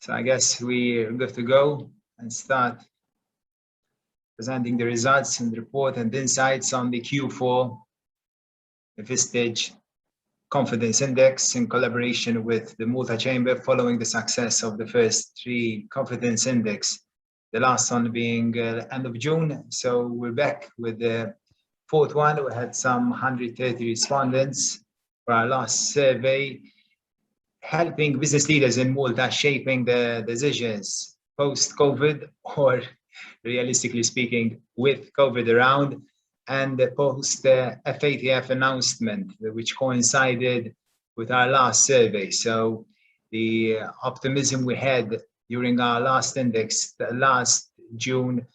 So I guess we're good to go and start presenting the results and report and insights on the Q4 Vistage Confidence Index in collaboration with the Malta Chamber following the success of the first 3 confidence index, the last one being end of June. So we're back with the 4th one. We had some 130 respondents for our last survey, helping business leaders in Malta shaping the decisions post-COVID, or realistically speaking, with COVID around, and the post-FATF announcement, which coincided with our last survey. So the optimism we had during our last index, the last June,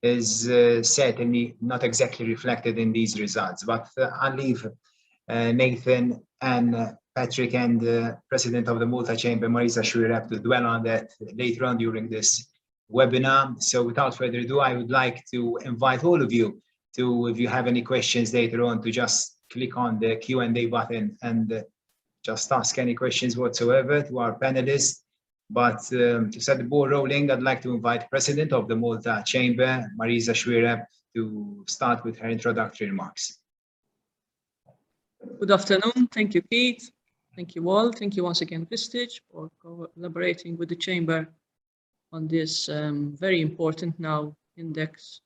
is certainly not exactly reflected in these results. But I'll leave Nathan and Petrik and President of the Malta Chamber, Marisa, Xuereb, to dwell on that later on during this webinar. So without further ado, I would like to invite all of you to, if you have any questions later on, to just click on the Q&A button and just ask any questions whatsoever to our panelists. But to set the ball rolling, I'd like to invite President of the Malta Chamber, Marisa Xuereb, to start with her introductory remarks. Good afternoon. Thank you, Keith. Thank you all. Thank you once again, Vistage, for collaborating with the Chamber on this very important now index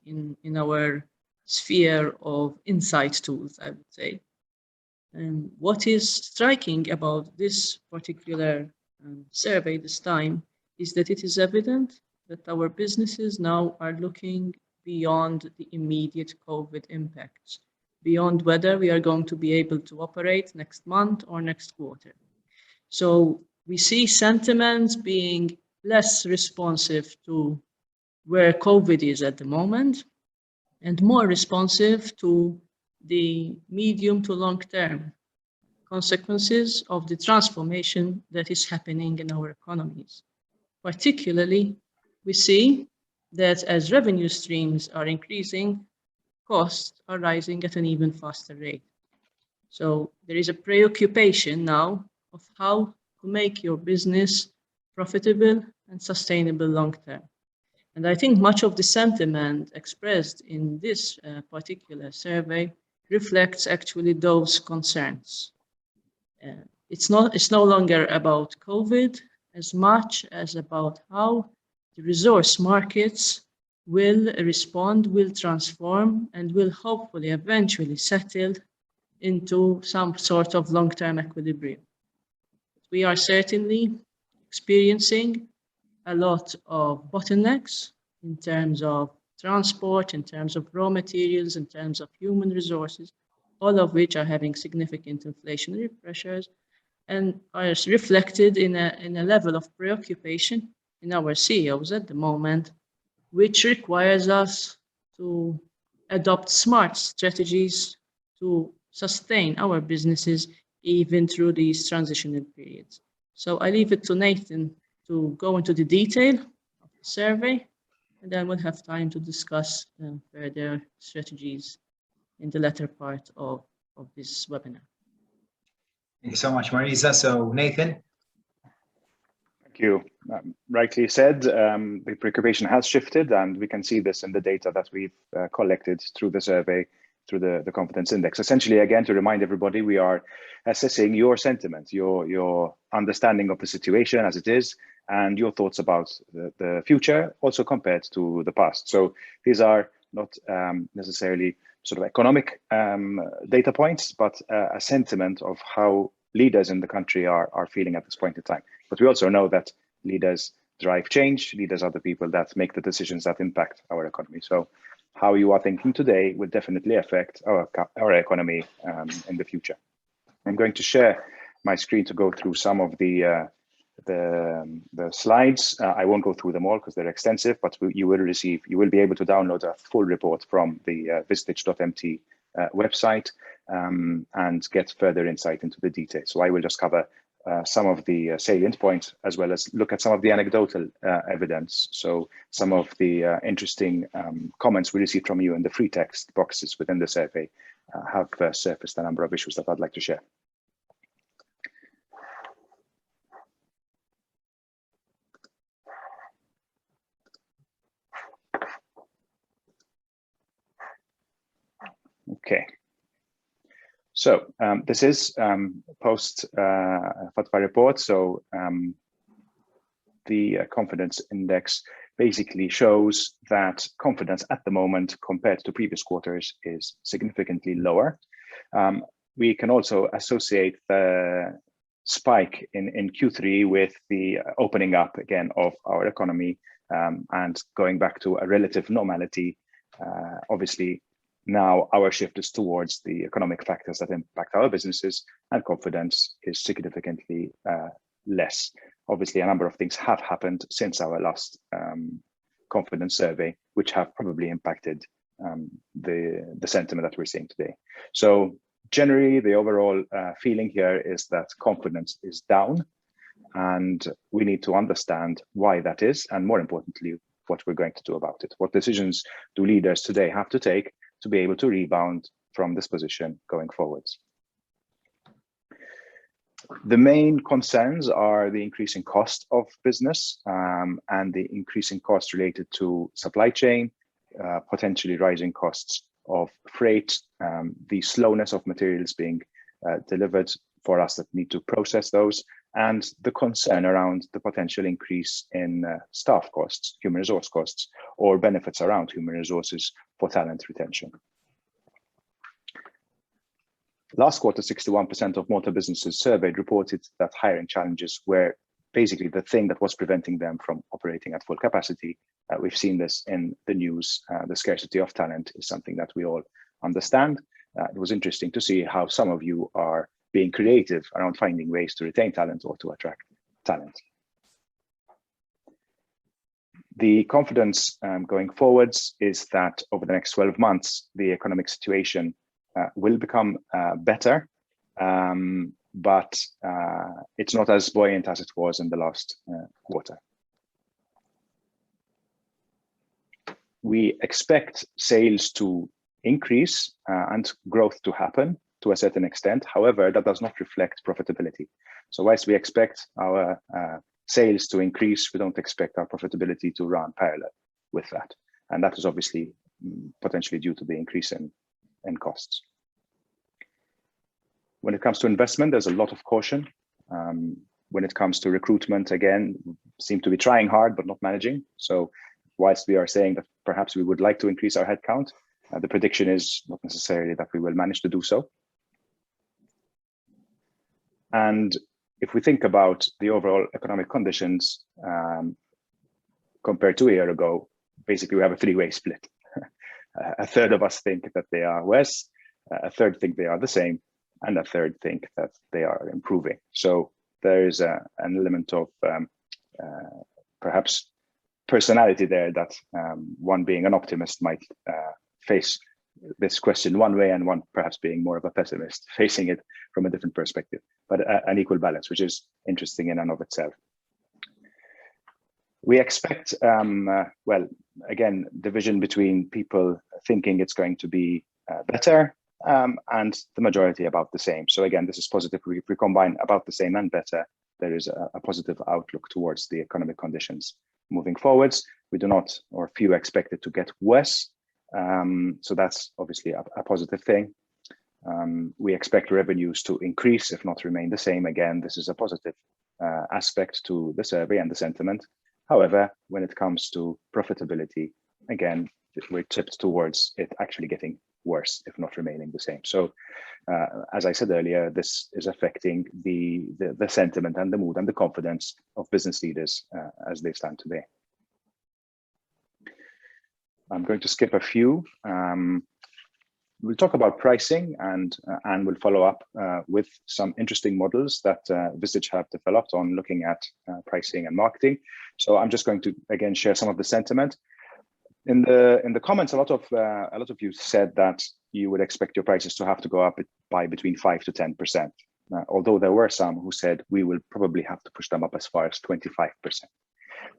in our sphere of insight tools, I would say. And what is striking about this particular survey this time is that it is evident that our businesses now are looking beyond the immediate COVID impacts, beyond whether we are going to be able to operate next month or next quarter. So we see sentiments being less responsive to where COVID is at the moment and more responsive to the medium to long term consequences of the transformation that is happening in our economies. Particularly, we see that as revenue streams are increasing, costs are rising at an even faster rate. So there is a preoccupation now of how to make your business profitable and sustainable long term. And I think much of the sentiment expressed in this particular survey reflects actually those concerns. It's no longer about COVID as much as about how the resource markets will respond, will transform, and will hopefully eventually settle into some sort of long-term equilibrium. We are certainly experiencing a lot of bottlenecks in terms of transport, in terms of raw materials, in terms of human resources, all of which are having significant inflationary pressures and are reflected in a level of preoccupation in our CEOs at the moment, which requires us to adopt smart strategies to sustain our businesses even through these transitional periods. So I leave it to Nathan to go into the detail of the survey, and then we'll have time to discuss further strategies in the latter part of this webinar. Thank you so much, Marisa. So Nathan. Thank you. Rightly said, the preoccupation has shifted, and we can see this in the data that we've collected through the survey, through the confidence index. Essentially, again, to remind everybody, we are assessing your sentiment, your understanding of the situation as it is, and your thoughts about the future, also compared to the past. So these are not necessarily sort of economic data points, but a sentiment of how leaders in the country are feeling at this point in time. But we also know that leaders drive change. Leaders are the people that make the decisions that impact our economy. So how you are thinking today will definitely affect our economy in the future. I'm going to share my screen to go through some of the slides. I won't go through them all because they're extensive, but you will be able to download a full report from the vistage.mt website and get further insight into the details. So I will just cover some of the salient points, as well as look at some of the anecdotal evidence. So some of the interesting comments we received from you in the free text boxes within the survey have surfaced a number of issues that I'd like to share. Okay. So this is post FATFA report. So the confidence index basically shows that confidence at the moment compared to previous quarters is significantly lower. We can also associate the spike in Q3 with the opening up again of our economy and going back to a relative normality. Obviously, now our shift is towards the economic factors that impact our businesses, and confidence is significantly less. Obviously, a number of things have happened since our last confidence survey, which have probably impacted the sentiment that we're seeing today. So generally, the overall feeling here is that confidence is down, and we need to understand why that is, and more importantly, what we're going to do about it. What decisions do leaders today have to take to be able to rebound from this position going forwards? The main concerns are the increasing cost of business and the increasing costs related to supply chain, potentially rising costs of freight, the slowness of materials being delivered for us that need to process those, and the concern around the potential increase in staff costs, human resource costs, or benefits around human resources for talent retention. Last quarter, 61% of Malta businesses surveyed reported that hiring challenges were basically the thing that was preventing them from operating at full capacity. We've seen this in the news. The scarcity of talent is something that we all understand. It was interesting to see how some of you are being creative around finding ways to retain talent or to attract talent. The confidence going forwards is that over the next 12 months, the economic situation will become better, but it's not as buoyant as it was in the last quarter. We expect sales to increase and growth to happen to a certain extent. However, that does not reflect profitability. So whilst we expect our sales to increase, we don't expect our profitability to run parallel with that. And that is obviously potentially due to the increase in costs. When it comes to investment, there's a lot of caution. When it comes to recruitment, again, seem to be trying hard, but not managing. So whilst we are saying that perhaps we would like to increase our headcount, the prediction is not necessarily that we will manage to do so. And if we think about the overall economic conditions compared to a year ago, basically we have a three-way split. A third of us think that they are worse, a third think they are the same, and a third think that they are improving. So there is an element of perhaps personality there that one being an optimist might face this question one way, and one perhaps being more of a pessimist, facing it from a different perspective, but an equal balance, which is interesting in and of itself. We expect, well, again, division between people thinking it's going to be better and the majority about the same. So again, this is positive. If we combine about the same and better, there is a positive outlook towards the economic conditions moving forwards. We do not, or few expect it to get worse. So that's obviously a positive thing. We expect revenues to increase, if not remain the same. Again, this is a positive aspect to the survey and the sentiment. However, when it comes to profitability, again, we're tipped towards it actually getting worse, if not remaining the same. So as I said earlier, this is affecting the sentiment and the mood and the confidence of business leaders as they stand today. I'm going to skip a few. We'll talk about pricing, and we'll follow up with some interesting models that Vistage have developed on looking at pricing and marketing. So I'm just going to again share some of the sentiment. In the comments, a lot of you said that you would expect your prices to have to go up by between 5 to 10%. Although there were some who said we will probably have to push them up as far as 25%.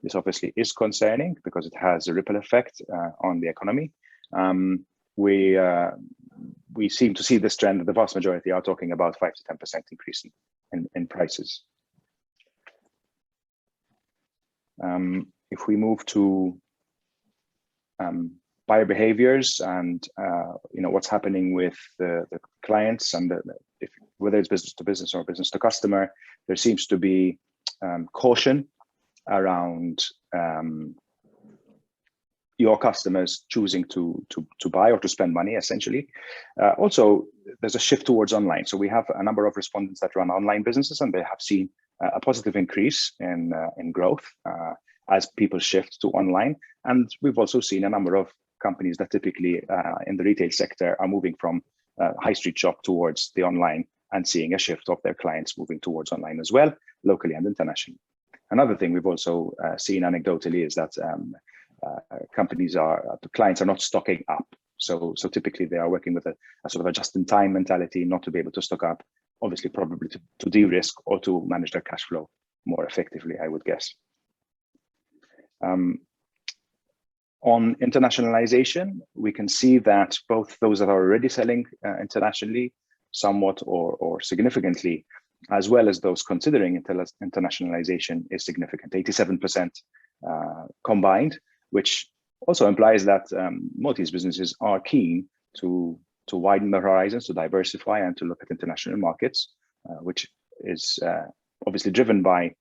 This obviously is concerning because it has a ripple effect on the economy. We seem to see this trend that the vast majority are talking about 5 to 10% increase in prices. If we move to buyer behaviors and what's happening with the clients, and whether it's business to business or business to customer, there seems to be caution around your customers choosing to buy or to spend money, essentially. Also, there's a shift towards online. So we have a number of respondents that run online businesses, and they have seen a positive increase in growth as people shift to online. And we've also seen a number of companies that typically in the retail sector are moving from high street shop towards the online, and seeing a shift of their clients moving towards online as well, locally and internationally. Another thing we've also seen anecdotally is that the clients are not stocking up. So typically they are working with a sort of a just-in-time mentality, not to be able to stock up, obviously probably to de-risk or to manage their cash flow more effectively, I would guess. On internationalization, we can see that both those that are already selling internationally, somewhat or significantly, as well as those considering internationalization, is significant, 87% combined, which also implies that Maltese businesses are keen to widen their horizons, to diversify, and to look at international markets, which is obviously driven by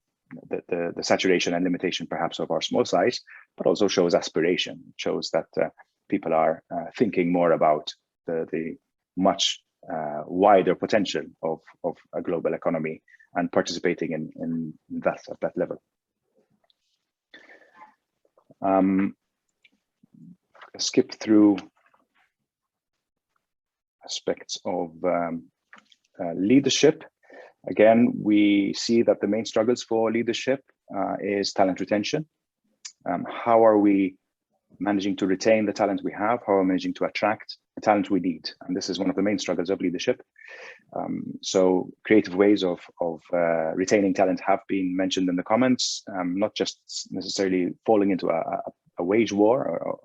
the saturation and limitation perhaps of our small size, but also shows aspiration. It shows that people are thinking more about the much wider potential of a global economy and participating in that at that level. Skip through aspects of leadership. Again, we see that the main struggles for leadership is talent retention. How are we managing to retain the talent we have? How are we managing to attract the talent we need? And this is one of the main struggles of leadership. So creative ways of retaining talent have been mentioned in the comments, not just necessarily falling into a wage war or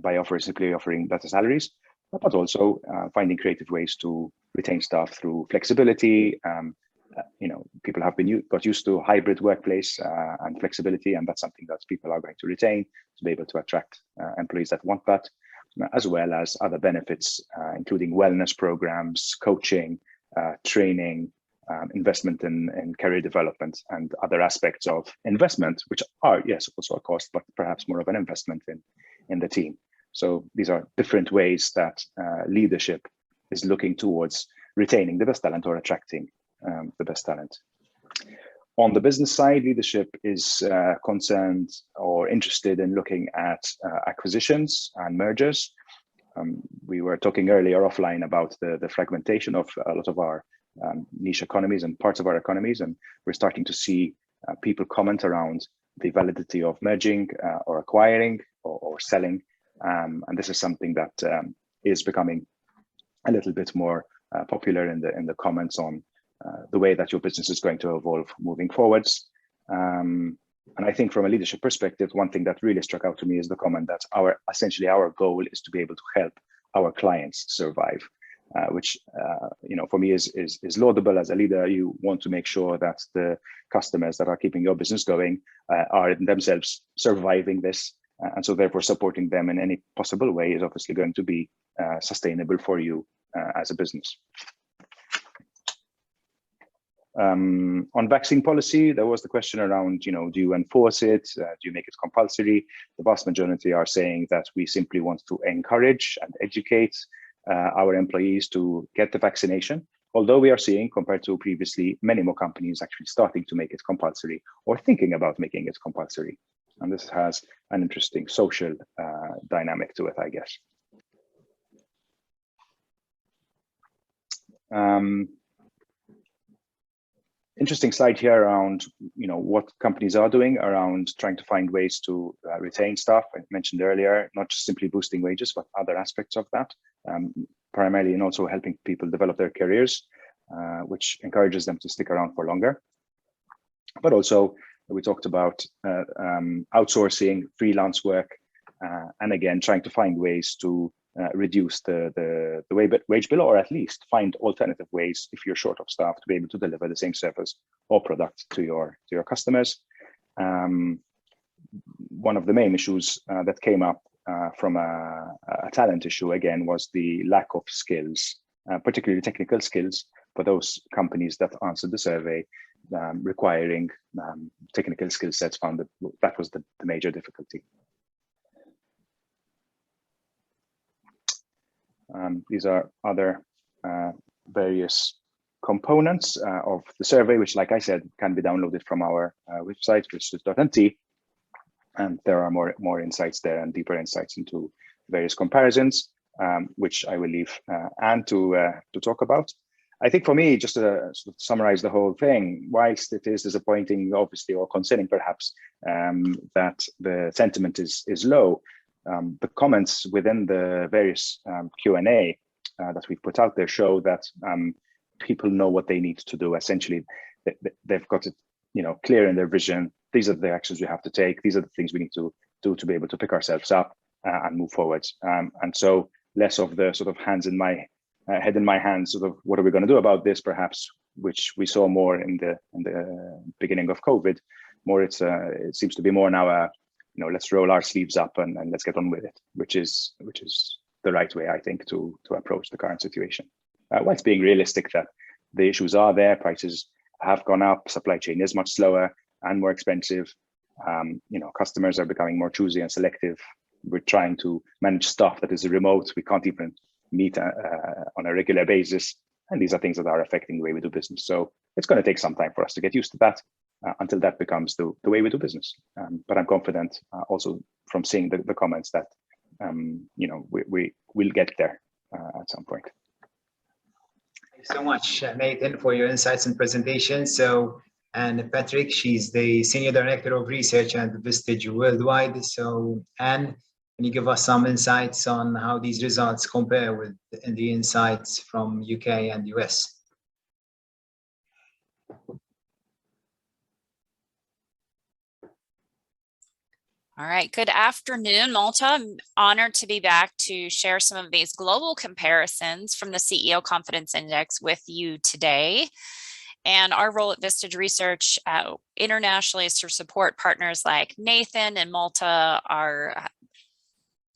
by simply offering better salaries, but also finding creative ways to retain staff through flexibility. People have got used to hybrid workplace and flexibility, and that's something that people are going to retain to be able to attract employees that want that, as well as other benefits, including wellness programs, coaching, training, investment in career development, and other aspects of investment, which are, yes, also a cost, but perhaps more of an investment in the team. So these are different ways that leadership is looking towards retaining the best talent or attracting the best talent. On the business side, leadership is concerned or interested in looking at acquisitions and mergers. We were talking earlier offline about the fragmentation of a lot of our niche economies and parts of our economies, and we're starting to see people comment around the validity of merging or acquiring or selling. And this is something that is becoming a little bit more popular in the comments on the way that your business is going to evolve moving forwards. And I think from a leadership perspective, one thing that really struck out to me is the comment that essentially our goal is to be able to help our clients survive, which for me is laudable. As a leader, you want to make sure that the customers that are keeping your business going are themselves surviving this. And so therefore supporting them in any possible way is obviously going to be sustainable for you as a business. On vaccine policy, there was the question around, do you enforce it? Do you make it compulsory? The vast majority are saying that we simply want to encourage and educate our employees to get the vaccination. Although we are seeing, compared to previously, many more companies actually starting to make it compulsory or thinking about making it compulsory. And this has an interesting social dynamic to it, I guess. Interesting slide here around what companies are doing around trying to find ways to retain staff. I mentioned earlier, not just simply boosting wages, but other aspects of that, primarily in also helping people develop their careers, which encourages them to stick around for longer. But also we talked about outsourcing, freelance work, and again trying to find ways to reduce the wage bill, or at least find alternative ways if you're short of staff to be able to deliver the same service or product to your customers. One of the main issues that came up from a talent issue, again, was the lack of skills, particularly technical skills for those companies that answered the survey, requiring technical skill sets. Found that was the major difficulty. These are other various components of the survey, which, like I said, can be downloaded from our website, vistage.nt. And there are more insights there and deeper insights into various comparisons, which I will leave Anne to talk about. I think for me, just to sort of summarize the whole thing, whilst it is disappointing, obviously, or concerning perhaps, that the sentiment is low, the comments within the various Q&A that we've put out there show that people know what they need to do. Essentially, they've got it, clear in their vision. These are the actions we have to take. These are the things we need to do to be able to pick ourselves up and move forward. And so less of the sort of head in my hands, sort of what are we going to do about this, perhaps, which we saw more in the beginning of COVID. More, it seems to be more now, let's roll our sleeves up and let's get on with it, which is the right way, I think, to approach the current situation. Whilst being realistic that the issues are there, prices have gone up, supply chain is much slower and more expensive. Customers are becoming more choosy and selective. We're trying to manage stuff that is remote. We can't even meet on a regular basis. And these are things that are affecting the way we do business. So it's going to take some time for us to get used to that until that becomes the way we do business. But I'm confident also from seeing the comments that, we will get there at some point. Thank you so much, Nathan, for your insights and presentation. And Petrik, she's the Senior Director of Research at Vistage Worldwide. So, Anne, can you give us some insights on how these results compare with the insights from UK and US? All right, good afternoon, Malta. I'm honored to be back to share some of these global comparisons from the CEO Confidence Index with you today. And our role at Vistage Research internationally is to support partners like Nathan and Malta, our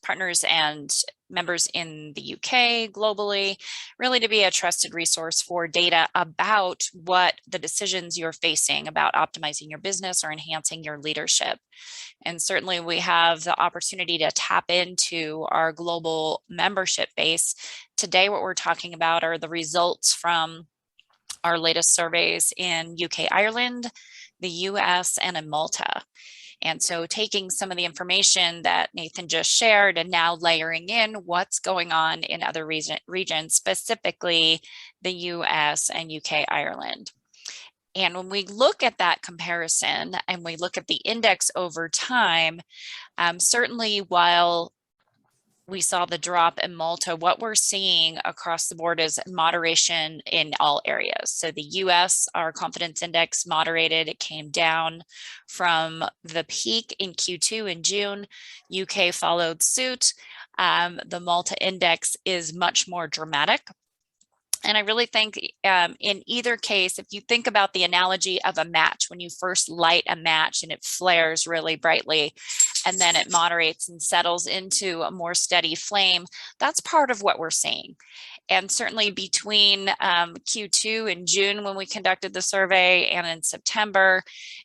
partners and members in the UK, globally, really to be a trusted resource for data about what the decisions you're facing about optimizing your business or enhancing your leadership. And certainly we have the opportunity to tap into our global membership base. Today, what we're talking about are the results from our latest surveys in UK, Ireland, the US, and in Malta. And so taking some of the information that Nathan just shared and now layering in what's going on in other regions, specifically the US and UK, Ireland. And when we look at that comparison and we look at the index over time, certainly while we saw the drop in Malta, what we're seeing across the board is moderation in all areas. So the US, our confidence index moderated, it came down from the peak in Q2 in June. UK followed suit. The Malta index is much more dramatic. And I really think in either case, if you think about the analogy of a match, when you first light a match and it flares really brightly, and then it moderates and settles into a more steady flame, that's part of what we're seeing. And certainly between Q2 and June when we conducted the survey and in September,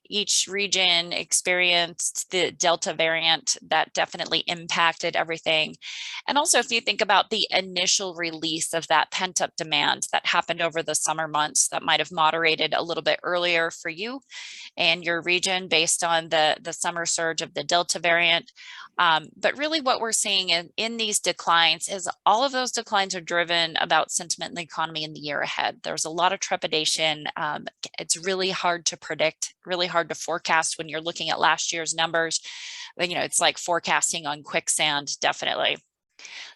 each region experienced the Delta variant that definitely impacted everything. And also if you think about the initial release of that pent-up demand that happened over the summer months, that might have moderated a little bit earlier for you and your region based on the summer surge of the Delta variant. But really what we're seeing in these declines is all of those declines are driven about sentiment in the economy in the year ahead. There's a lot of trepidation. It's really hard to predict, really hard to forecast when you're looking at last year's numbers. It's like forecasting on quicksand, definitely.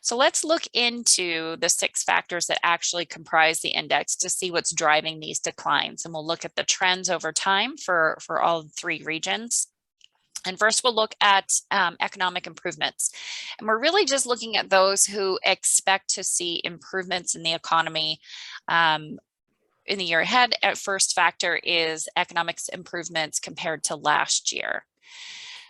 So let's look into the 6 factors that actually comprise the index to see what's driving these declines. And we'll look at the trends over time for all 3 regions. And first, we'll look at economic improvements. And we're really just looking at those who expect to see improvements in the economy in the year ahead. First factor is economic improvements compared to last year.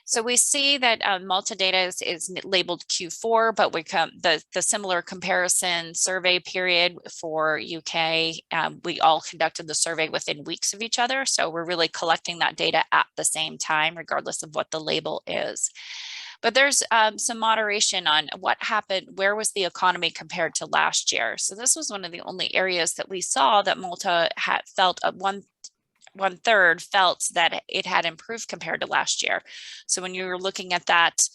So we see that Malta data is labeled Q4, but the similar comparison survey period for UK, we all conducted the survey within weeks of each other. So we're really collecting that data at the same time, regardless of what the label is. But there's some moderation on what happened, where was the economy compared to last year. So this was one of the only areas that we saw that Malta had felt one third felt that it had improved compared to last year. So when you were looking at that,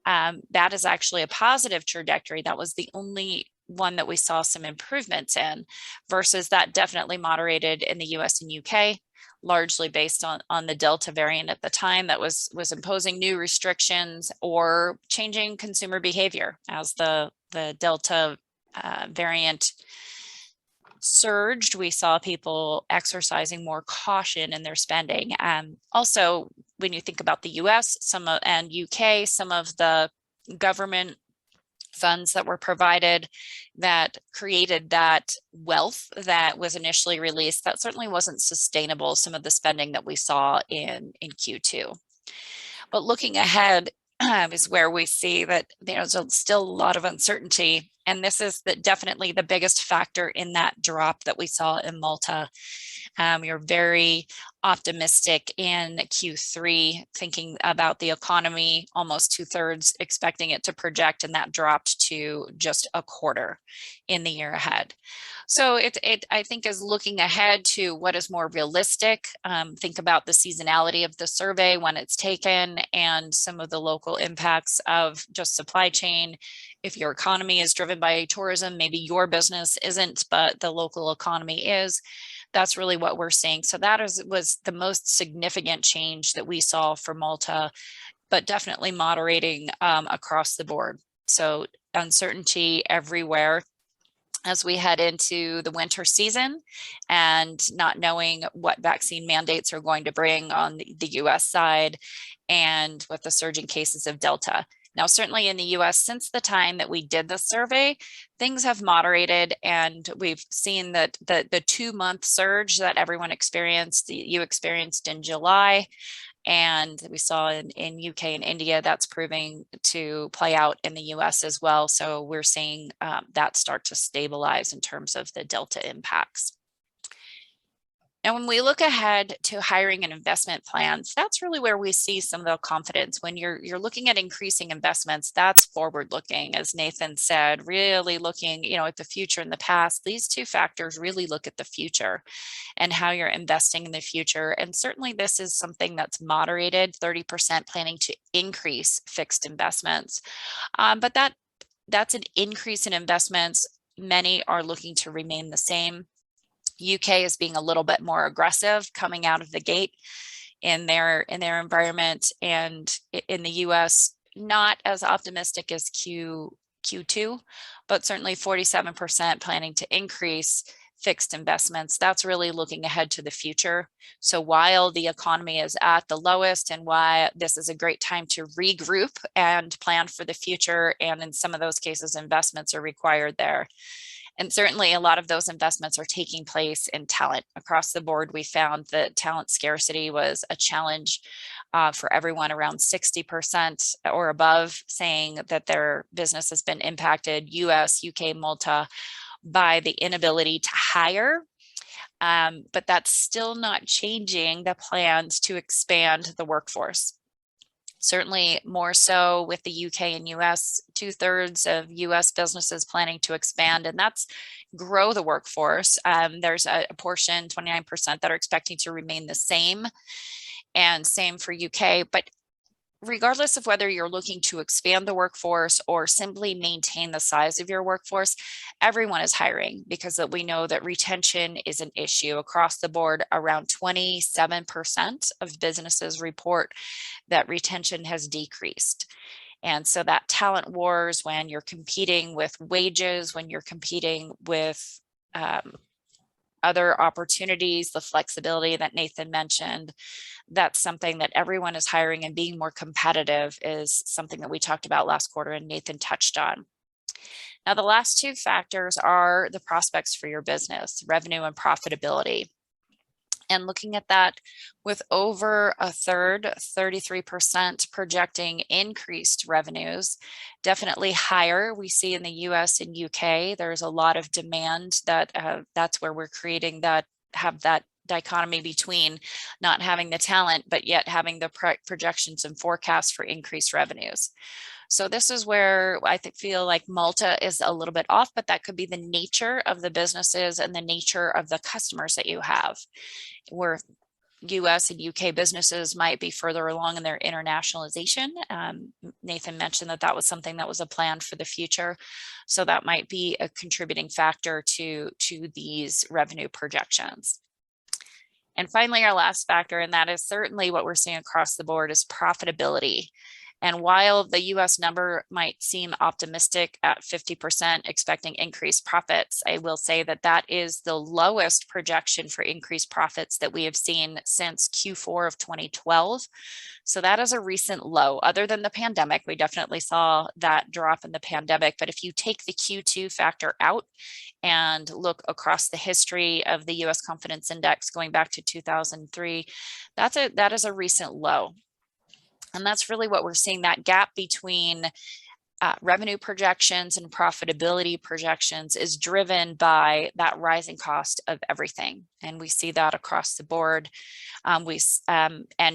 that is actually a positive trajectory. That was the only one that we saw some improvements in, versus that definitely moderated in the US and UK, largely based on the Delta variant at the time that was imposing new restrictions or changing consumer behavior as the Delta variant surged. We saw people exercising more caution in their spending. Also, when you think about the US and UK, some of the government funds that were provided that created that wealth that was initially released, that certainly wasn't sustainable, some of the spending that we saw in Q2. But looking ahead is where we see that there's still a lot of uncertainty. And this is definitely the biggest factor in that drop that we saw in Malta. We are very optimistic in Q3, thinking about the economy, almost 2/3 expecting it to project, and that dropped to just a quarter in the year ahead. So it I think is looking ahead to what is more realistic. Think about the seasonality of the survey when it's taken and some of the local impacts of just supply chain. If your economy is driven by tourism, maybe your business isn't, but the local economy is. That's really what we're seeing. So that was the most significant change that we saw for Malta, but definitely moderating across the board. So uncertainty everywhere as we head into the winter season and not knowing what vaccine mandates are going to bring on the US side and with the surging cases of Delta. Now, certainly in the US, since the time that we did the survey, things have moderated, and we've seen that the 2-month surge that everyone experienced, you experienced in July, and we saw in UK and India, that's proving to play out in the US as well. So we're seeing that start to stabilize in terms of the Delta impacts. And when we look ahead to hiring and investment plans, that's really where we see some of the confidence. When you're looking at increasing investments, that's forward looking, as Nathan said, really looking, at the future and the past. These two factors really look at the future and how you're investing in the future. And certainly this is something that's moderated, 30% planning to increase fixed investments. But that's an increase in investments. Many are looking to remain the same. UK is being a little bit more aggressive coming out of the gate in their environment, and in the US, not as optimistic as Q2, but certainly 47% planning to increase fixed investments. That's really looking ahead to the future. So while the economy is at the lowest, and why this is a great time to regroup and plan for the future, and in some of those cases, investments are required there. And certainly a lot of those investments are taking place in talent. Across the board, we found that talent scarcity was a challenge for everyone, around 60% or above saying that their business has been impacted, US, UK, Malta, by the inability to hire. But that's still not changing the plans to expand the workforce. Certainly more so with the UK and US, 2/3 of US businesses planning to expand, and that's grow the workforce. There's a portion, 29%, that are expecting to remain the same, and same for UK. But regardless of whether you're looking to expand the workforce or simply maintain the size of your workforce, everyone is hiring, because we know that retention is an issue across the board. Around 27% of businesses report that retention has decreased. And so that talent wars, when you're competing with wages, when you're competing with other opportunities, the flexibility that Nathan mentioned, that's something that everyone is hiring, and being more competitive is something that we talked about last quarter and Nathan touched on. Now, the last two factors are the prospects for your business, revenue and profitability. And looking at that, with over a third, 33% projecting increased revenues, definitely higher. We see in the US and UK, there's a lot of demand that that's where we're creating that, have that dichotomy between not having the talent, but yet having the projections and forecasts for increased revenues. So this is where I feel like Malta is a little bit off, but that could be the nature of the businesses and the nature of the customers that you have. Where US and UK businesses might be further along in their internationalization. Nathan mentioned that that was something that was a plan for the future. So that might be a contributing factor to these revenue projections. And finally, our last factor, and that is certainly what we're seeing across the board, is profitability. And while the US number might seem optimistic at 50% expecting increased profits, I will say that that is the lowest projection for increased profits that we have seen since Q4 of 2012. So that is a recent low. Other than the pandemic, we definitely saw that drop in the pandemic. But if you take the Q2 factor out and look across the history of the US Confidence Index going back to 2003, that is a recent low. And that's really what we're seeing, that gap between revenue projections and profitability projections is driven by that rising cost of everything. And we see that across the board. And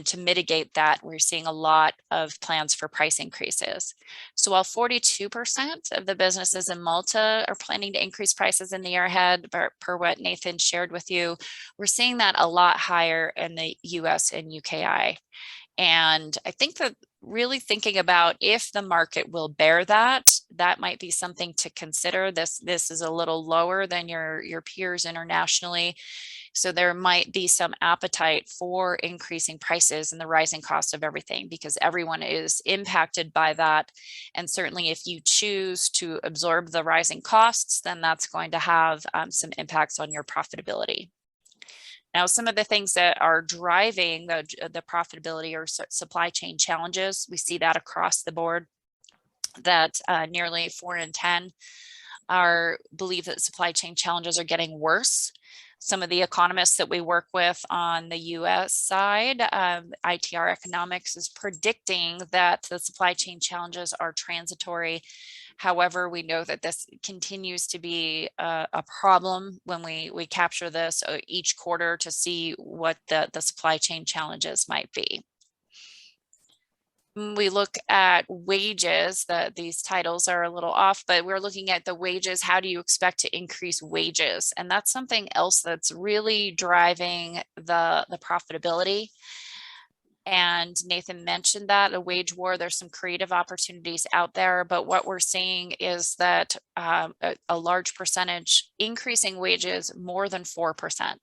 to mitigate that, we're seeing a lot of plans for price increases. So while 42% of the businesses in Malta are planning to increase prices in the year ahead, per what Nathan shared with you, we're seeing that a lot higher in the US and UKI. And I think that really thinking about if the market will bear that, that might be something to consider. This is a little lower than your peers internationally. So there might be some appetite for increasing prices and the rising cost of everything, because everyone is impacted by that. And certainly if you choose to absorb the rising costs, then that's going to have some impacts on your profitability. Now, some of the things that are driving the profitability are supply chain challenges. We see that across the board, that nearly 4 in 10 believe that supply chain challenges are getting worse. Some of the economists that we work with on the US side, ITR Economics, is predicting that the supply chain challenges are transitory. However, we know that this continues to be a problem when we capture this each quarter to see what the supply chain challenges might be. We look at wages, these titles are a little off, but we're looking at the wages. How do you expect to increase wages? And that's something else that's really driving the profitability. And Nathan mentioned that a wage war, there's some creative opportunities out there, but what we're seeing is that a large percentage increasing wages more than 4%.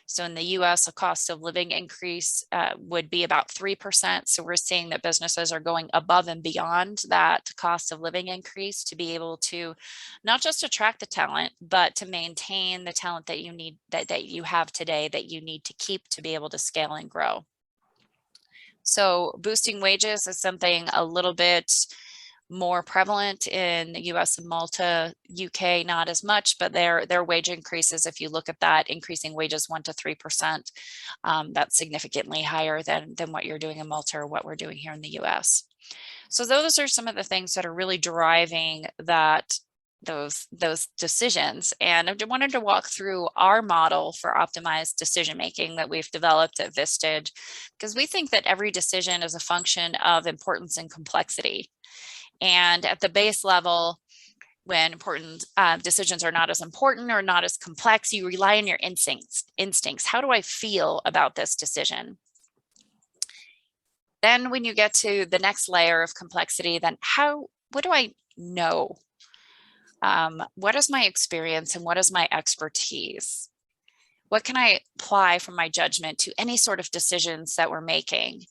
So in the US, a cost of living increase would be about 3%. So we're seeing that businesses are going above and beyond that cost of living increase to be able to not just attract the talent, but to maintain the talent that you need, that you have today, that you need to keep to be able to scale and grow. So boosting wages is something a little bit more prevalent in the US and Malta. UK, not as much, but their wage increases, if you look at that, increasing wages 1 to 3%, that's significantly higher than what you're doing in Malta or what we're doing here in the US. So those are some of the things that are really driving those decisions. And I wanted to walk through our model for optimized decision making that we've developed at Vistage, because we think that every decision is a function of importance and complexity. And at the base level, when important decisions are not as important or not as complex, you rely on your instincts. How do I feel about this decision? Then when you get to the next layer of complexity, then what do I know? What is my experience and what is my expertise? What can I apply from my judgment to any sort of decisions that we're making?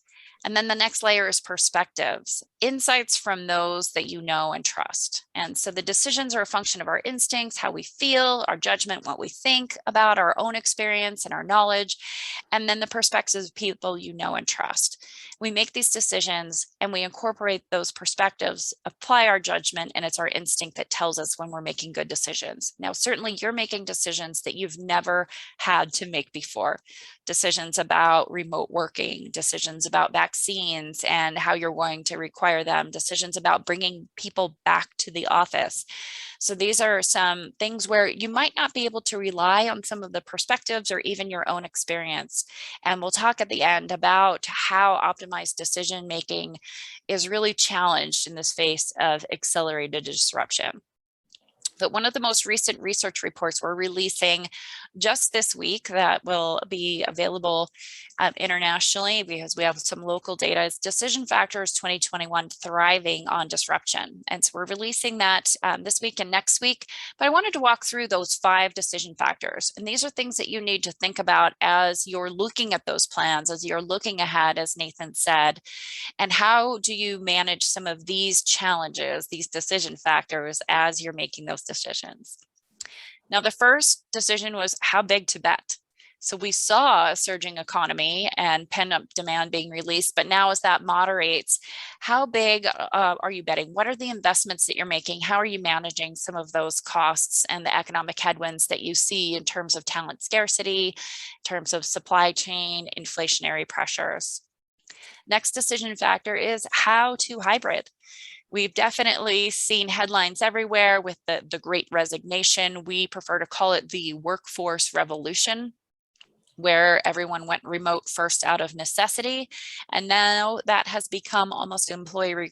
And then the next layer is perspectives, insights from those that you know and trust. And so the decisions are a function of our instincts, how we feel, our judgment, what we think about our own experience and our knowledge, and then the perspectives of people you know and trust. We make these decisions and we incorporate those perspectives, apply our judgment, and it's our instinct that tells us when we're making good decisions. Now, certainly you're making decisions that you've never had to make before. Decisions about remote working, decisions about vaccines and how you're going to require them, decisions about bringing people back to the office. So these are some things where you might not be able to rely on some of the perspectives or even your own experience. And we'll talk at the end about how optimized decision making is really challenged in this face of accelerated disruption. But one of the most recent research reports we're releasing just this week that will be available internationally because we have some local data is Decision Factors 2021 Thriving on Disruption. And so we're releasing that this week and next week. But I wanted to walk through those 5 decision factors. And these are things that you need to think about as you're looking at those plans, as you're looking ahead, as Nathan said. And how do you manage some of these challenges, these decision factors, as you're making those decisions? Now, the first decision was how big to bet. So we saw a surging economy and pent-up demand being released, but now as that moderates, how big are you betting? What are the investments that you're making? How are you managing some of those costs and the economic headwinds that you see in terms of talent scarcity, in terms of supply chain, inflationary pressures? Next decision factor is how to hybrid. We've definitely seen headlines everywhere with the Great Resignation. We prefer to call it the workforce revolution, where everyone went remote first out of necessity. And now that has become almost an employee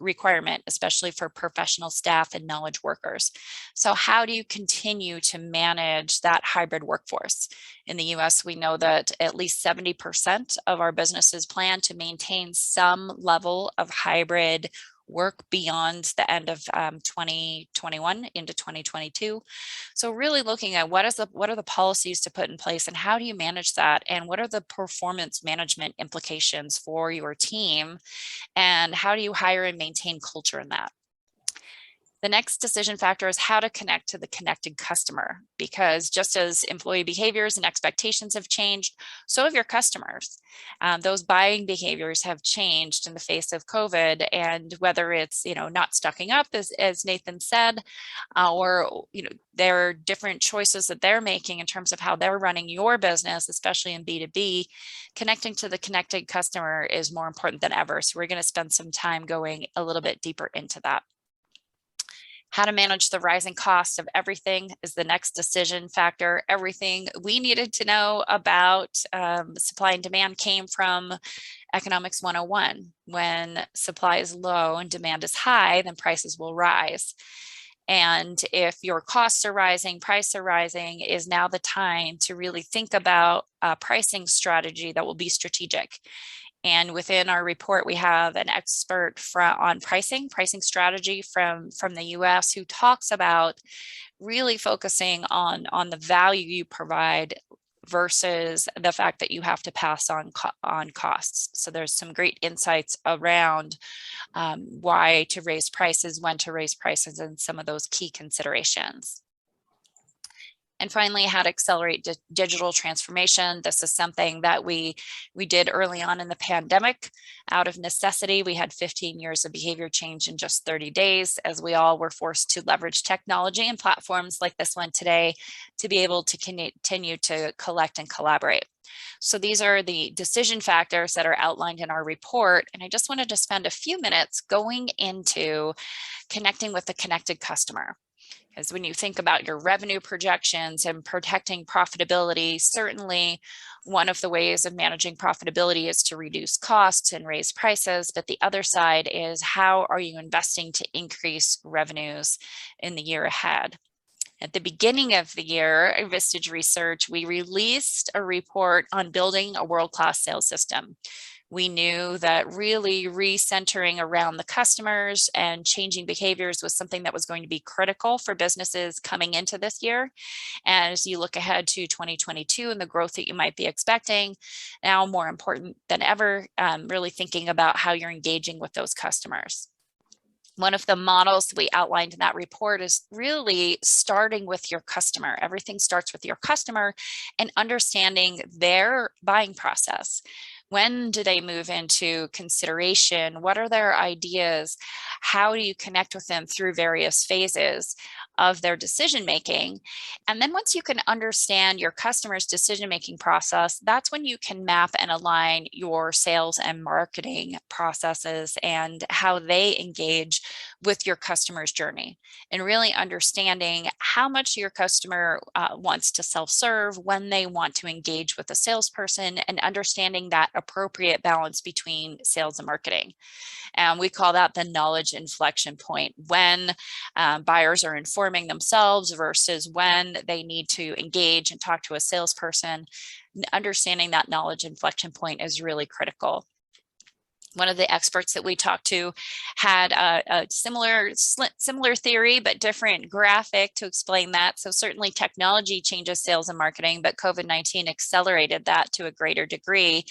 requirement, especially for professional staff and knowledge workers. So how do you continue to manage that hybrid workforce? In the US, we know that at least 70% of our businesses plan to maintain some level of hybrid work beyond the end of 2021 into 2022. So really looking at what are the policies to put in place and how do you manage that, and what are the performance management implications for your team, and how do you hire and maintain culture in that? The next decision factor is how to connect to the connected customer, because just as employee behaviors and expectations have changed, so have your customers. Those buying behaviors have changed in the face of COVID, and whether it's not stocking up, as Nathan said, or there are different choices that they're making in terms of how they're running your business, especially in B2B. Connecting to the connected customer is more important than ever. So we're going to spend some time going a little bit deeper into that. How to manage the rising costs of everything is the next decision factor. Everything we needed to know about supply and demand came from Economics 101. When supply is low and demand is high, then prices will rise. And if your costs are rising, prices are rising, is now the time to really think about a pricing strategy that will be strategic. And within our report, we have an expert on pricing strategy from the US who talks about really focusing on the value you provide versus the fact that you have to pass on costs. So there's some great insights around why to raise prices, when to raise prices, and some of those key considerations. And finally, how to accelerate digital transformation. This is something that we did early on in the pandemic. Out of necessity, we had 15 years of behavior change in just 30 days, as we all were forced to leverage technology and platforms like this one today to be able to continue to collect and collaborate. So these are the decision factors that are outlined in our report. And I just wanted to spend a few minutes going into connecting with the connected customer. Because when you think about your revenue projections and protecting profitability, certainly one of the ways of managing profitability is to reduce costs and raise prices. But the other side is, how are you investing to increase revenues in the year ahead? At the beginning of the year, at Vistage Research, we released a report on building a world-class sales system. We knew that really recentering around the customers and changing behaviors was something that was going to be critical for businesses coming into this year. As you look ahead to 2022 and the growth that you might be expecting, now more important than ever, really thinking about how you're engaging with those customers. One of the models we outlined in that report is really starting with your customer. Everything starts with your customer and understanding their buying process. When do they move into consideration? What are their ideas? How do you connect with them through various phases of their decision making? And then once you can understand your customer's decision making process, that's when you can map and align your sales and marketing processes and how they engage with your customer's journey, and really understanding how much your customer wants to self-serve, when they want to engage with a salesperson, and understanding that appropriate balance between sales and marketing. And we call that the knowledge inflection point, when buyers are informing themselves versus when they need to engage and talk to a salesperson. Understanding that knowledge inflection point is really critical. One of the experts that we talked to had a similar theory, but different graphic to explain that. So certainly technology changes sales and marketing, but COVID-19 accelerated that to a greater degree.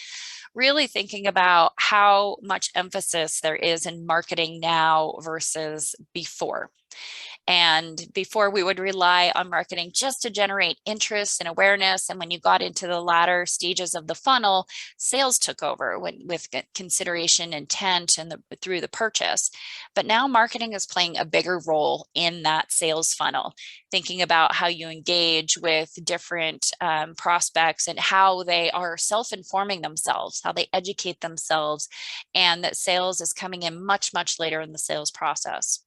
Really thinking about how much emphasis there is in marketing now versus before. And before, we would rely on marketing just to generate interest and awareness. And when you got into the latter stages of the funnel, sales took over with consideration, intent, and through the purchase. But now marketing is playing a bigger role in that sales funnel, thinking about how you engage with different prospects and how they are self-informing themselves, how they educate themselves, and that sales is coming in much, much later in the sales process.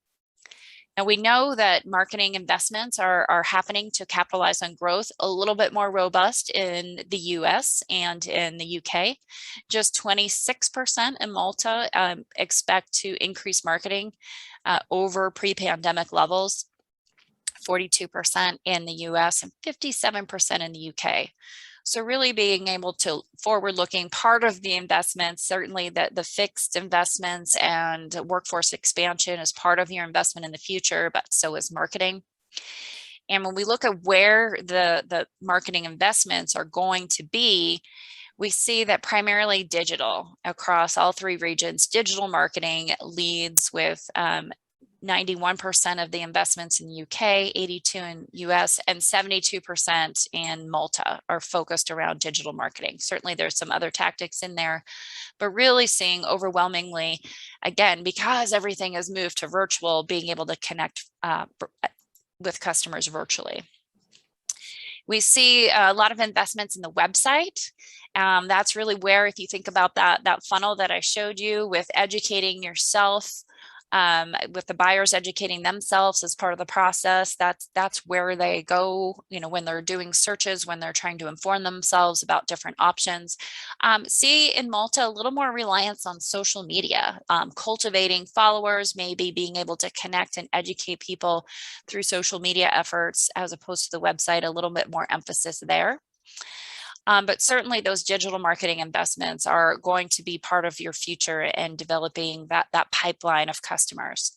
Now, we know that marketing investments are happening to capitalize on growth a little bit more robust in the US and in the UK. Just 26% in Malta expect to increase marketing over pre-pandemic levels, 42% in the US and 57% in the UK. So really being able to forward-looking, part of the investments, certainly the fixed investments and workforce expansion is part of your investment in the future, but so is marketing. And when we look at where the marketing investments are going to be, we see that primarily digital across all three regions. Digital marketing leads with 91% of the investments in the UK, 82% in US, and 72% in Malta are focused around digital marketing. Certainly there's some other tactics in there, but really seeing overwhelmingly, again, because everything has moved to virtual, being able to connect with customers virtually. We see a lot of investments in the website. That's really where, if you think about that funnel that I showed you, with educating yourself, with the buyers educating themselves as part of the process, that's where they go, when they're doing searches, when they're trying to inform themselves about different options. See in Malta a little more reliance on social media, cultivating followers, maybe being able to connect and educate people through social media efforts, as opposed to the website, a little bit more emphasis there. But certainly those digital marketing investments are going to be part of your future and developing that pipeline of customers.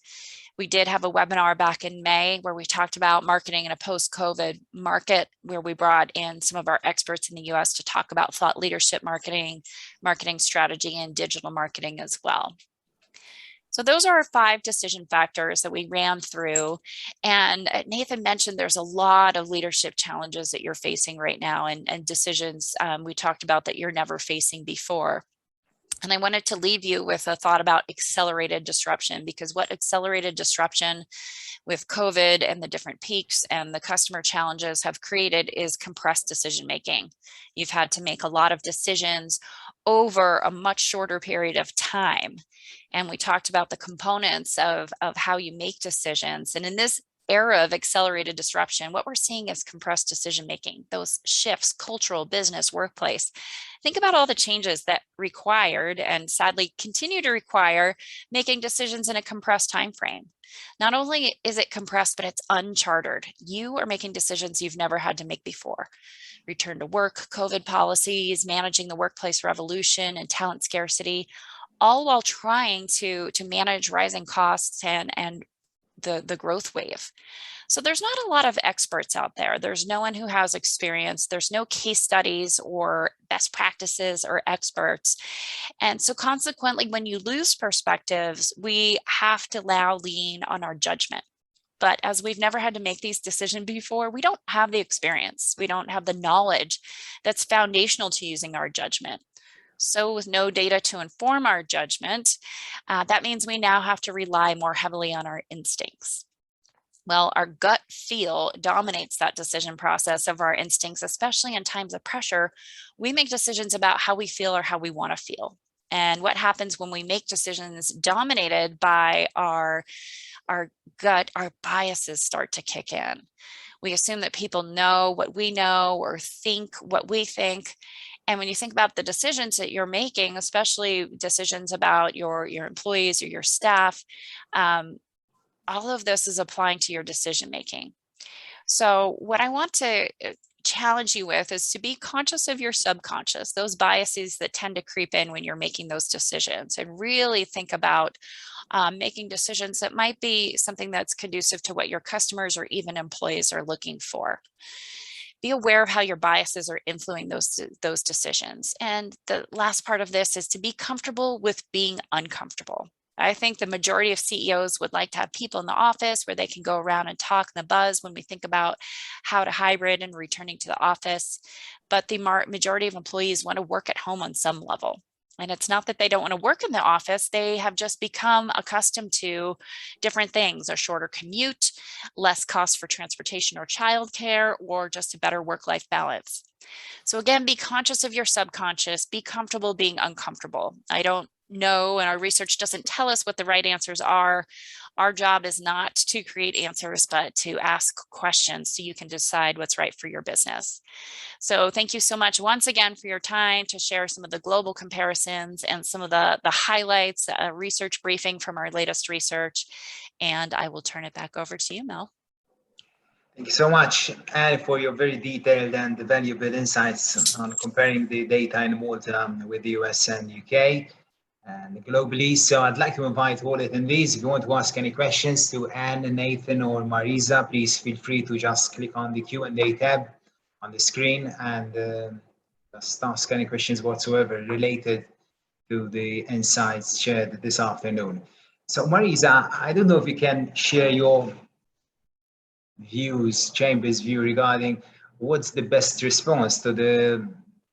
We did have a webinar back in May where we talked about marketing in a post-COVID market, where we brought in some of our experts in the US to talk about thought leadership marketing, marketing strategy, and digital marketing as well. So those are our 5 decision factors that we ran through. And Nathan mentioned there's a lot of leadership challenges that you're facing right now, and decisions we talked about that you're never facing before. And I wanted to leave you with a thought about accelerated disruption, because what accelerated disruption with COVID and the different peaks and the customer challenges have created is compressed decision making. You've had to make a lot of decisions over a much shorter period of time. And we talked about the components of how you make decisions. And in this era of accelerated disruption, what we're seeing is compressed decision making, those shifts, cultural, business, workplace. Think about all the changes that required, and sadly continue to require, making decisions in a compressed time frame. Not only is it compressed, but it's unchartered. You are making decisions you've never had to make before. Return to work, COVID policies, managing the workplace revolution and talent scarcity, all while trying to manage rising costs and the growth wave. So there's not a lot of experts out there. There's no one who has experience. There's no case studies or best practices or experts. And so consequently, when you lose perspectives, we have to now lean on our judgment. But as we've never had to make these decisions before, we don't have the experience. We don't have the knowledge that's foundational to using our judgment. So with no data to inform our judgment, that means we now have to rely more heavily on our instincts. Well, our gut feel dominates that decision process of our instincts, especially in times of pressure. We make decisions about how we feel or how we want to feel. And what happens when we make decisions dominated by our gut, our biases start to kick in. We assume that people know what we know or think what we think. And when you think about the decisions that you're making, especially decisions about your employees or your staff, all of this is applying to your decision making. So what I want to challenge you with is to be conscious of your subconscious, those biases that tend to creep in when you're making those decisions, and really think about making decisions that might be something that's conducive to what your customers or even employees are looking for. Be aware of how your biases are influencing those decisions. And the last part of this is to be comfortable with being uncomfortable. I think the majority of CEOs would like to have people in the office where they can go around and talk in the buzz when we think about how to hybrid and returning to the office. But the majority of employees want to work at home on some level. And it's not that they don't want to work in the office. They have just become accustomed to different things: a shorter commute, less cost for transportation or childcare, or just a better work-life balance. So again, be conscious of your subconscious, be comfortable being uncomfortable. I don't know, and our research doesn't tell us what the right answers are. Our job is not to create answers, but to ask questions so you can decide what's right for your business. So thank you so much once again for your time to share some of the global comparisons and some of the highlights, research briefing from our latest research. And I will turn it back over to you, Mel. Thank you so much, Anne, for your very detailed and valuable insights on comparing the data in Malta with the US and UK and globally. So I'd like to invite all attendees, if you want to ask any questions to Anne, Nathan, or Marisa, please feel free to just click on the Q&A tab on the screen and just ask any questions whatsoever related to the insights shared this afternoon. So Marisa, I don't know if you can share your views, Chamber's view regarding what's the best response to the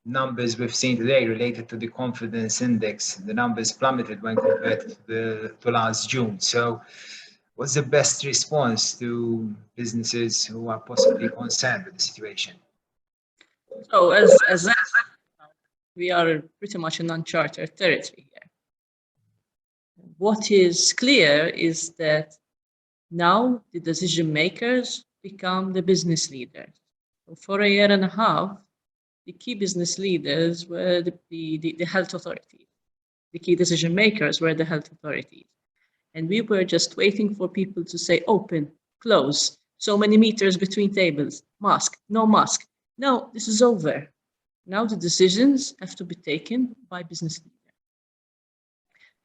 numbers we've seen today related to the confidence index. The numbers plummeted when compared to last June. So what's the best response to businesses who are possibly concerned with the situation? So as we are pretty much in uncharted territory here. What is clear is that now the decision makers become the business leaders. So for a year and a half, the key business leaders were the health authorities. The key decision makers were the health authorities. And we were just waiting for people to say open, close, so many meters between tables, mask, no mask. No, this is over. Now the decisions have to be taken by business leaders.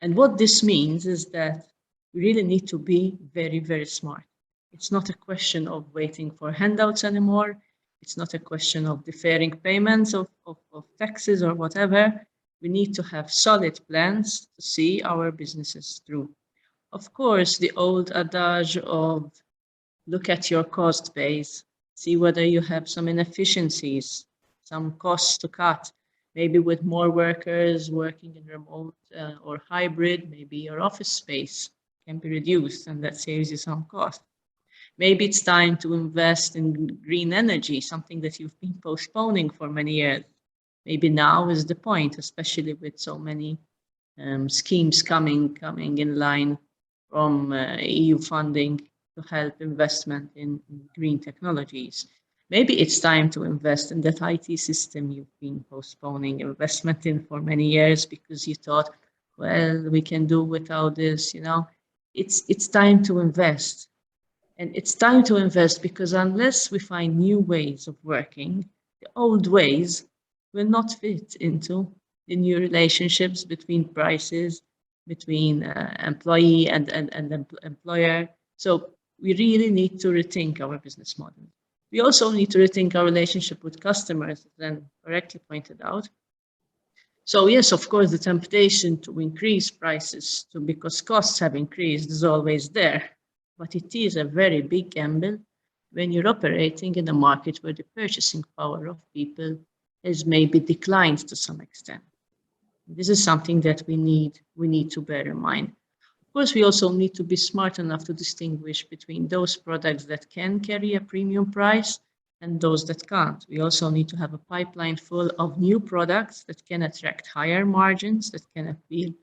And what this means is that we really need to be very, very smart. It's not a question of waiting for handouts anymore. It's not a question of deferring payments of taxes or whatever. We need to have solid plans to see our businesses through. Of course, the old adage of look at your cost base, see whether you have some inefficiencies, some costs to cut. Maybe with more workers working in remote or hybrid, maybe your office space can be reduced and that saves you some cost. Maybe it's time to invest in green energy, something that you've been postponing for many years. Maybe now is the point, especially with so many schemes coming in line from EU funding to help investment in green technologies. Maybe it's time to invest in that IT system you've been postponing investment in for many years because you thought, well, we can do without this, you know. It's time to invest. And it's time to invest because unless we find new ways of working, the old ways will not fit into the new relationships between prices, between employee and employer. So we really need to rethink our business model. We also need to rethink our relationship with customers, as then correctly pointed out. So yes, of course, the temptation to increase prices because costs have increased is always there. But it is a very big gamble when you're operating in a market where the purchasing power of people has maybe declined to some extent. This is something that we need to bear in mind. Of course, we also need to be smart enough to distinguish between those products that can carry a premium price and those that can't. We also need to have a pipeline full of new products that can attract higher margins, that can appeal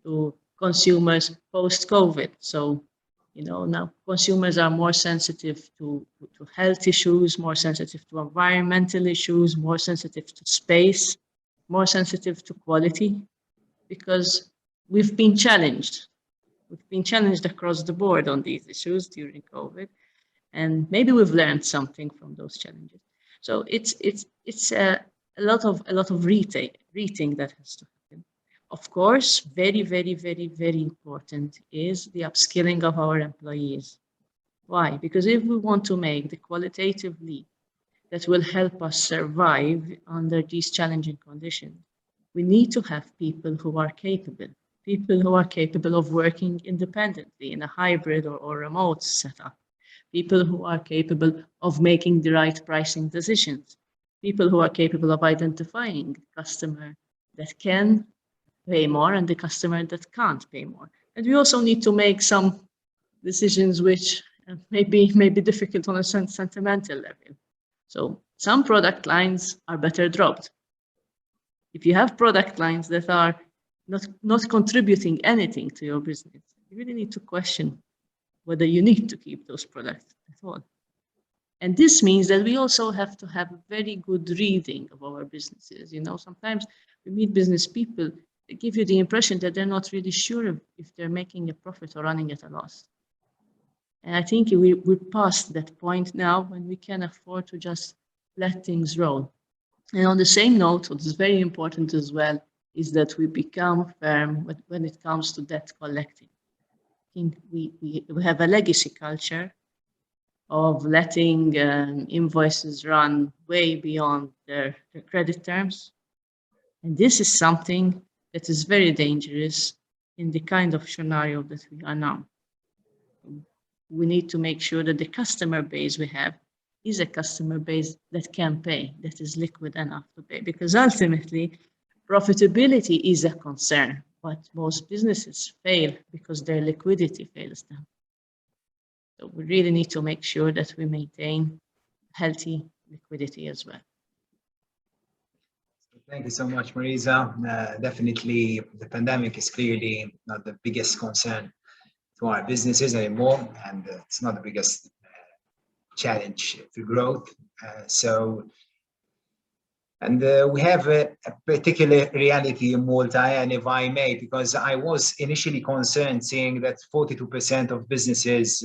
to consumers post-COVID. So, now consumers are more sensitive to health issues, more sensitive to environmental issues, more sensitive to space, more sensitive to quality, because we've been challenged. We've been challenged across the board on these issues during COVID, and maybe we've learned something from those challenges. So it's a lot of rethink that has to happen. Of course, very, very, very, very important is the upskilling of our employees. Why? Because if we want to make the qualitative leap that will help us survive under these challenging conditions, we need to have people who are capable of working independently in a hybrid or remote setup, people who are capable of making the right pricing decisions, people who are capable of identifying the customer that can pay more and the customer that can't pay more. And we also need to make some decisions which may be difficult on a sentimental level. So some product lines are better dropped. If you have product lines that are not contributing anything to your business, you really need to question whether you need to keep those products at all. And this means that we also have to have a very good reading of our businesses. Sometimes we meet business people, they give you the impression that they're not really sure if they're making a profit or running at a loss. And I think we're past that point now when we can afford to just let things roll. And on the same note, what is very important as well is that we become firm when it comes to debt collecting. I think we have a legacy culture of letting invoices run way beyond their credit terms. And this is something that is very dangerous in the kind of scenario that we are now. We need to make sure that the customer base we have is a customer base that can pay, that is liquid enough to pay, because ultimately profitability is a concern, but most businesses fail because their liquidity fails them. So we really need to make sure that we maintain healthy liquidity as well. Thank you so much, Marisa. Definitely, the pandemic is clearly not the biggest concern to our businesses anymore, and it's not the biggest challenge to growth. We have a particular reality in Malta, and if I may, because I was initially concerned seeing that 42% of businesses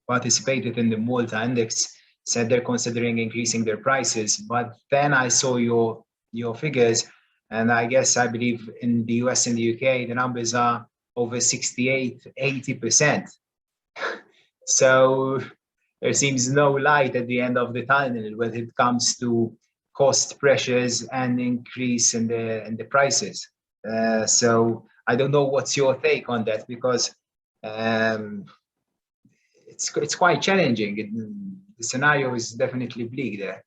participated in the Malta index said they're considering increasing their prices. But then I saw your figures, and I believe in the US and the UK, the numbers are over 68, 80%. So there seems no light at the end of the tunnel when it comes to cost pressures and increase in the prices. So I don't know what's your take on that, because it's quite challenging. The scenario is definitely bleak there.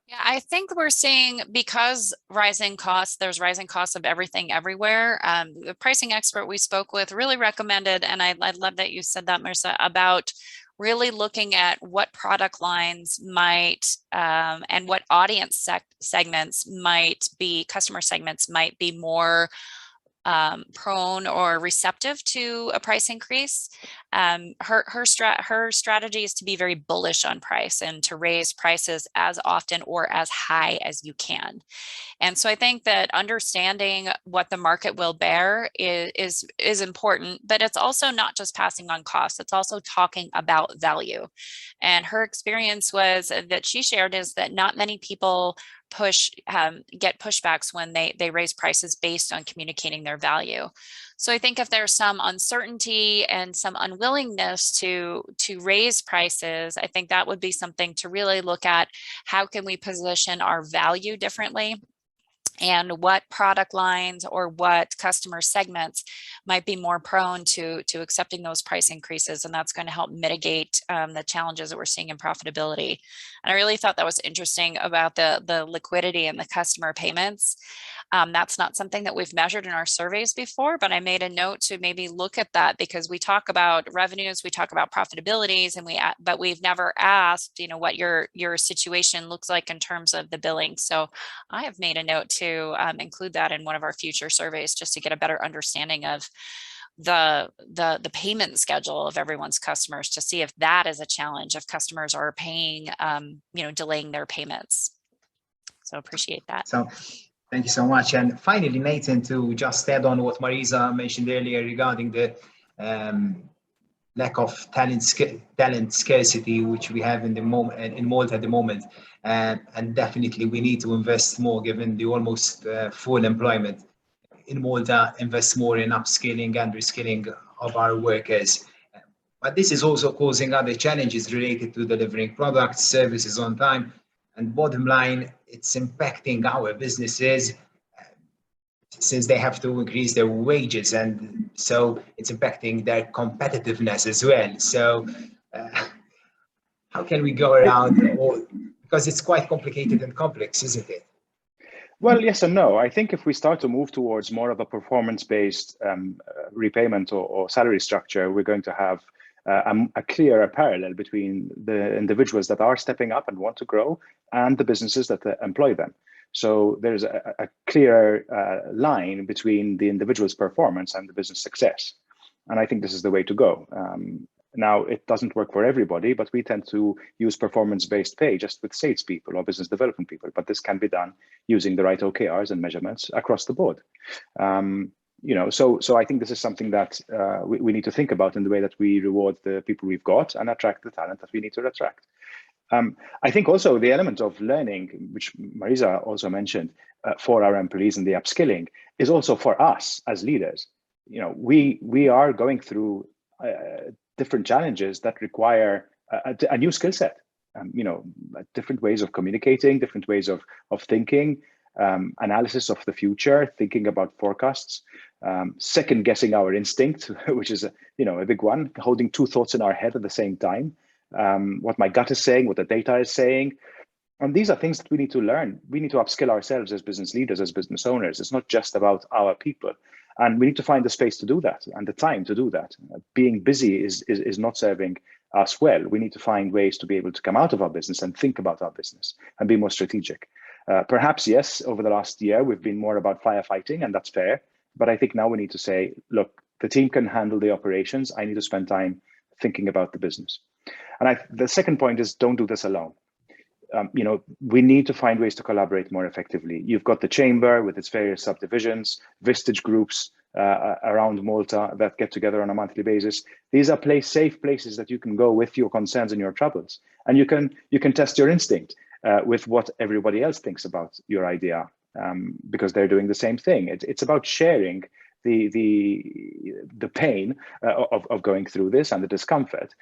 Yeah, I think we're seeing, because rising costs, there's rising costs of everything everywhere. The pricing expert we spoke with really recommended, and I love that you said that, Marisa, about really looking at what product lines might and what audience segments might be, customer segments might be more prone or receptive to a price increase. Her strategy is to be very bullish on price and to raise prices as often or as high as you can. And so I think that understanding what the market will bear is important, but it's also not just passing on costs, it's also talking about value. And her experience was that she shared is that not many people get pushbacks when they raise prices based on communicating their value. So I think if there's some uncertainty and some unwillingness to raise prices, I think that would be something to really look at. How can we position our value differently? and what product lines or what customer segments might be more prone to accepting those price increases. And that's going to help mitigate the challenges that we're seeing in profitability. And I really thought that was interesting about the liquidity and the customer payments. That's not something that we've measured in our surveys before, but I made a note to maybe look at that, because we talk about revenues, we talk about profitabilities, and but we've never asked, what your situation looks like in terms of the billing. So I have made a note to include that in one of our future surveys, just to get a better understanding of the payment schedule of everyone's customers, to see if that is a challenge, if customers are paying, delaying their payments. So appreciate that. So thank you so much. And finally, Nathan, to just add on what Marisa mentioned earlier regarding the lack of talent scarcity, which we have in Malta at the moment. And definitely we need to invest more, given the almost full employment in Malta, invest more in upskilling and reskilling of our workers. But this is also causing other challenges related to delivering products, services on time. And bottom line, it's impacting our businesses since they have to increase their wages. And so it's impacting their competitiveness as well. So how can we go around all, because it's quite complicated and complex, isn't it? Well, yes and no. I think if we start to move towards more of a performance-based repayment or salary structure, we're going to have a clearer parallel between the individuals that are stepping up and want to grow and the businesses that employ them. So there's a clear line between the individual's performance and the business success. And I think this is the way to go. Now, it doesn't work for everybody, but we tend to use performance-based pay just with salespeople or business development people. But this can be done using the right OKRs and measurements across the board. So I think this is something that we need to think about in the way that we reward the people we've got and attract the talent that we need to attract. I think also the element of learning, which Marisa also mentioned, for our employees and the upskilling is also for us as leaders. We are going through different challenges that require a new skill set, different ways of communicating, different ways of thinking, analysis of the future, thinking about forecasts, second guessing our instinct, which is a big one, holding two thoughts in our head at the same time, what my gut is saying, what the data is saying. And these are things that we need to learn. We need to upskill ourselves as business leaders, as business owners. It's not just about our people. And we need to find the space to do that and the time to do that. Being busy is not serving us well. We need to find ways to be able to come out of our business and think about our business and be more strategic. Perhaps, yes, over the last year, we've been more about firefighting, and that's fair. But I think now we need to say, look, the team can handle the operations. I need to spend time thinking about the business. And the second point is, don't do this alone. We need to find ways to collaborate more effectively. You've got the chamber with its various subdivisions, Vistage groups around Malta that get together on a monthly basis. These are safe places that you can go with your concerns and your troubles, and you can test your instinct with what everybody else thinks about your idea, because they're doing the same thing. It's about sharing the pain of going through this and the discomfort.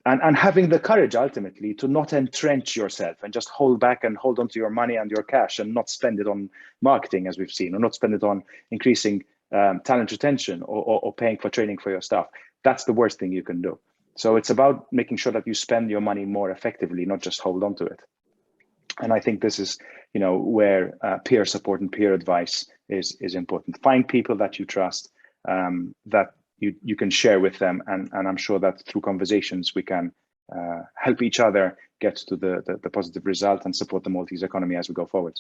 And having the courage ultimately to not entrench yourself and just hold back and hold on to your money and your cash and not spend it on marketing, as we've seen, or not spend it on increasing talent retention or paying for training for your staff. That's the worst thing you can do. So it's about making sure that you spend your money more effectively, not just hold on to it. And I think this is, where peer support and peer advice is important. Find people that you trust, that you can share with them, and I'm sure that through conversations we can help each other get to the positive result and support the Maltese economy as we go forward.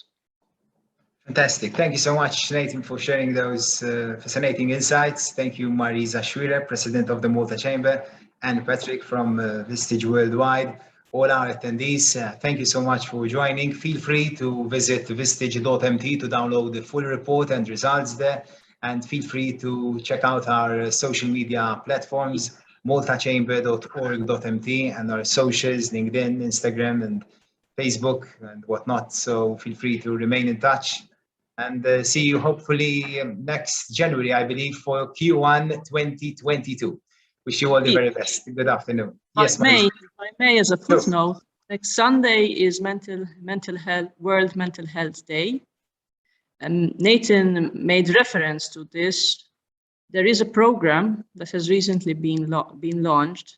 Fantastic. Thank you so much, Nathan, for sharing those fascinating insights. Thank you, Marisa Xuereb, President of the Malta Chamber, and Petrik from Vistage Worldwide. All our attendees, thank you so much for joining. Feel free to visit vistage.mt to download the full report and results there. And feel free to check out our social media platforms, maltachamber.org.mt, and our socials, LinkedIn, Instagram, and Facebook, and whatnot. So feel free to remain in touch. And see you hopefully next January, I believe, for Q1 2022. Wish you all the very best. Good afternoon. Yes, if I may, as a footnote, next Sunday is World Mental Health Day. Nathan made reference to this. There is a program that has recently been launched.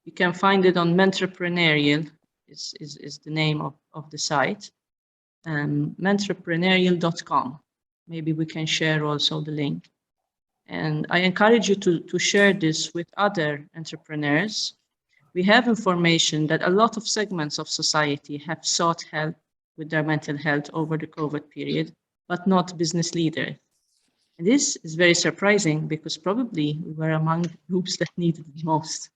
You can find it on Mentreprenarial, is the name of the site, mentreprenarial.com. Maybe we can share also the link. And I encourage you to share this with other entrepreneurs. We have information that a lot of segments of society have sought help with their mental health over the COVID period, but not business leaders. And this is very surprising because probably we were among the groups that needed it most.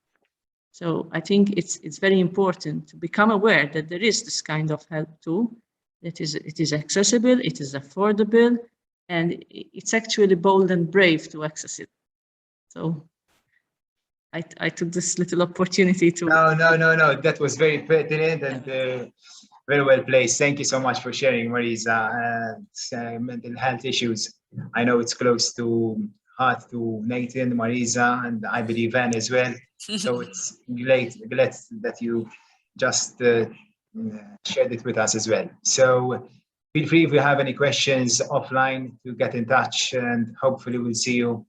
So I think it's very important to become aware that there is this kind of help too. It is accessible, it is affordable, and it's actually bold and brave to access it. So I took this little opportunity to... No. That was very pertinent and very well placed. Thank you so much for sharing, Marisa. Mental health issues. I know it's close to heart to Nathan, Marisa, and I believe Anne as well. So it's glad that you just shared it with us as well. So feel free if you have any questions offline to get in touch, and hopefully we'll see you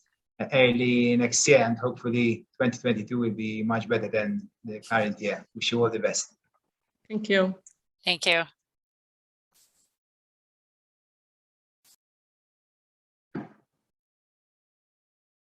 early next year, and hopefully 2022 will be much better than the current year. Wish you all the best. Thank you. Thank you.